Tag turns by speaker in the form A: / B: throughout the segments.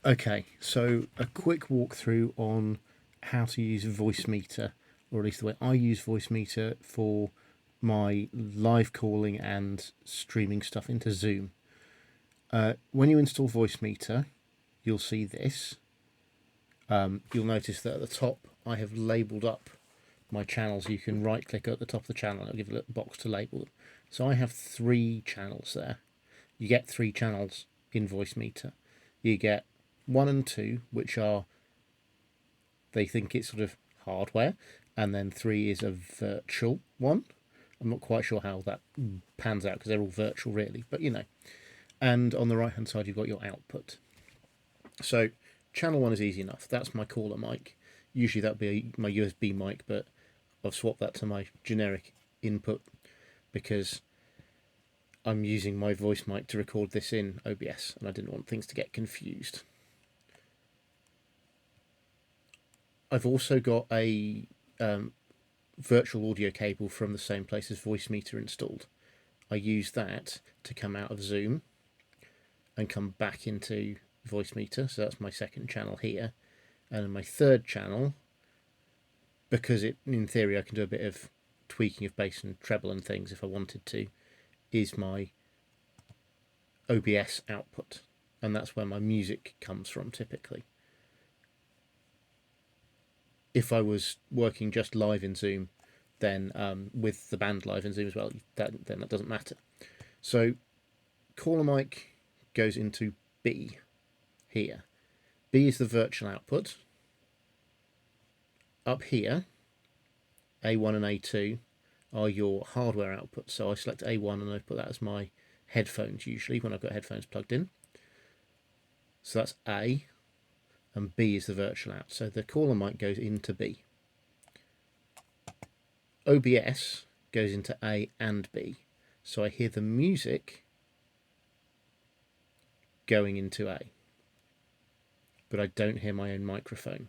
A: Okay, so a quick walkthrough on how to use Voicemeeter, or at least the way I use Voicemeeter for my live calling and streaming stuff into Zoom. When you install Voicemeeter, you'll see this. You'll notice that at the top I have labelled up my channels. You can right click at the top of the channel and it'll give a little box to label them. So I have 3 channels there. You get 3 channels in Voicemeeter. You get 1 and 2, which are, they think it's sort of hardware, and then 3 is a virtual one. I'm not quite sure how that pans out because they're all virtual really, but you know. And on the right hand side you've got your output. So channel 1 is easy enough. That's my caller mic. Usually that'd be my USB mic, but I've swapped that to my generic input because I'm using my voice mic to record this in OBS and I didn't want things to get confused. I've also got a virtual audio cable from the same place as Voicemeeter installed. I use that to come out of Zoom and come back into Voicemeeter, so that's my second channel here. And my third channel, because in theory I can do a bit of tweaking of bass and treble and things if I wanted to, is my OBS output, and that's where my music comes from typically. If I was working just live in Zoom, then with the band live in Zoom as well, then that doesn't matter. So caller mic goes into B here. B is the virtual output. Up here, A1 and A2 are your hardware outputs. So I select A1 and I put that as my headphones usually when I've got headphones plugged in. So that's A, and B is the virtual out. So the caller mic goes into B. OBS goes into A and B. So I hear the music going into A, but I don't hear my own microphone.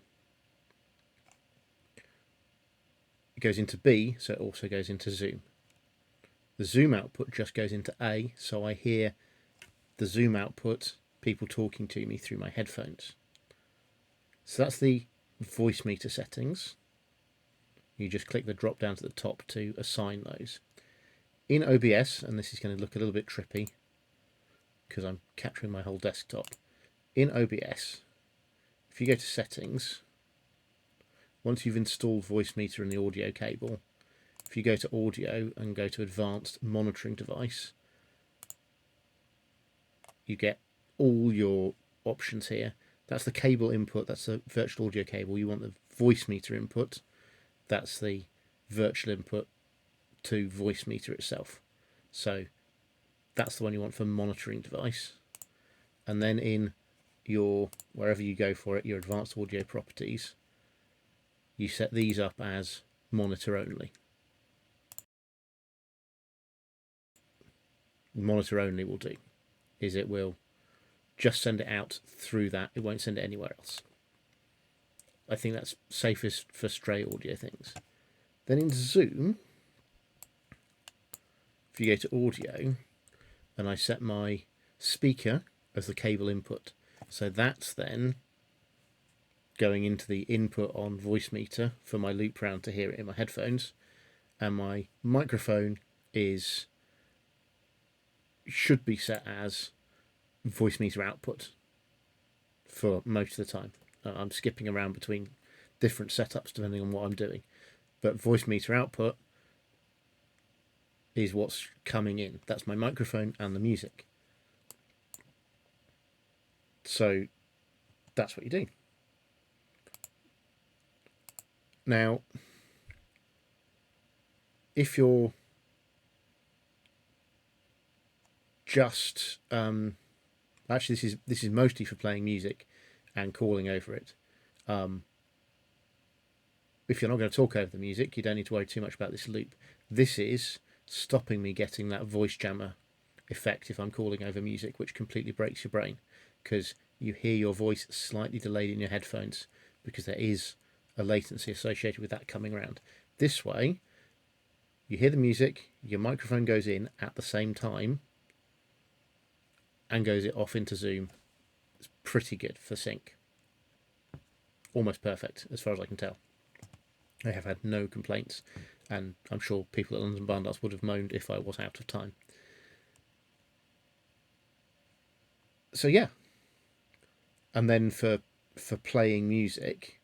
A: It goes into B, so it also goes into Zoom. The Zoom output just goes into A, so I hear the Zoom output, people talking to me through my headphones. So that's the Voicemeeter settings. You just click the drop down to the top to assign those. In OBS, and this is going to look a little bit trippy because I'm capturing my whole desktop. In OBS, if you go to settings, once you've installed Voicemeeter and the audio cable, if you go to audio and go to advanced monitoring device, you get all your options here. That's the cable input, that's the virtual audio cable. You want the Voicemeeter input, that's the virtual input to Voicemeeter itself. So that's the one you want for monitoring device. And then in your, wherever you go for it, your advanced audio properties, you set these up as monitor only. Monitor only will do, is it will just send it out through that, it won't send it anywhere else. I think that's safest for stray audio things. Then in Zoom, if you go to audio, and I set my speaker as the cable input, so that's then going into the input on Voicemeeter for my loop round to hear it in my headphones, and my microphone should be set as Voicemeeter output for most of the time. I'm skipping around between different setups depending on what I'm doing, but Voicemeeter output is what's coming in. That's my microphone and the music. So that's what you do. Now, if you're just actually this is mostly for playing music and calling over it. If you're not going to talk over the music, you don't need to worry too much about this loop. This is stopping me getting that voice jammer effect if I'm calling over music, which completely breaks your brain because you hear your voice slightly delayed in your headphones because there is a latency associated with that coming around. This way, you hear the music, your microphone goes in at the same time and goes it off into Zoom It's pretty good for sync. Almost perfect, as far as I can tell. I have had no complaints, and I'm sure people at London Barn would have moaned if I was out of time. So yeah, and then for playing music,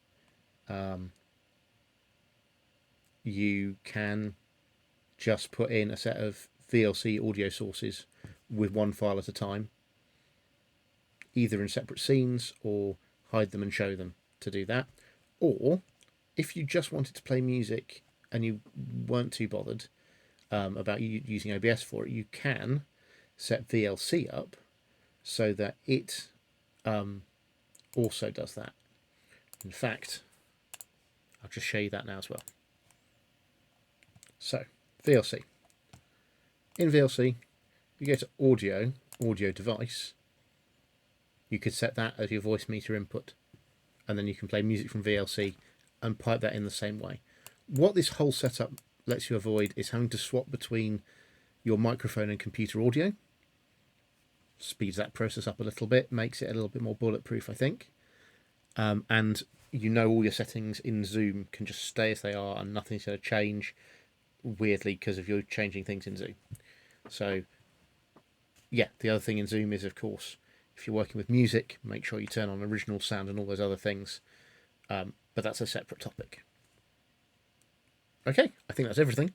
A: you can just put in a set of VLC audio sources with one file at a time, either in separate scenes or hide them and show them to do that. Or if you just wanted to play music and you weren't too bothered about using OBS for it, you can set VLC up so that it also does that. In fact, I'll just show you that now as well. So, VLC. In VLC, you go to audio device, you could set that as your Voicemeeter input, and then you can play music from VLC and pipe that in the same way. What this whole setup lets you avoid is having to swap between your microphone and computer audio. Speeds that process up a little bit, makes it a little bit more bulletproof, I think. And you know all your settings in Zoom can just stay as they are and nothing's going to change weirdly because of you changing things in Zoom. So yeah, the other thing in Zoom is, of course, if you're working with music, make sure you turn on original sound and all those other things. But that's a separate topic. Okay, I think that's everything.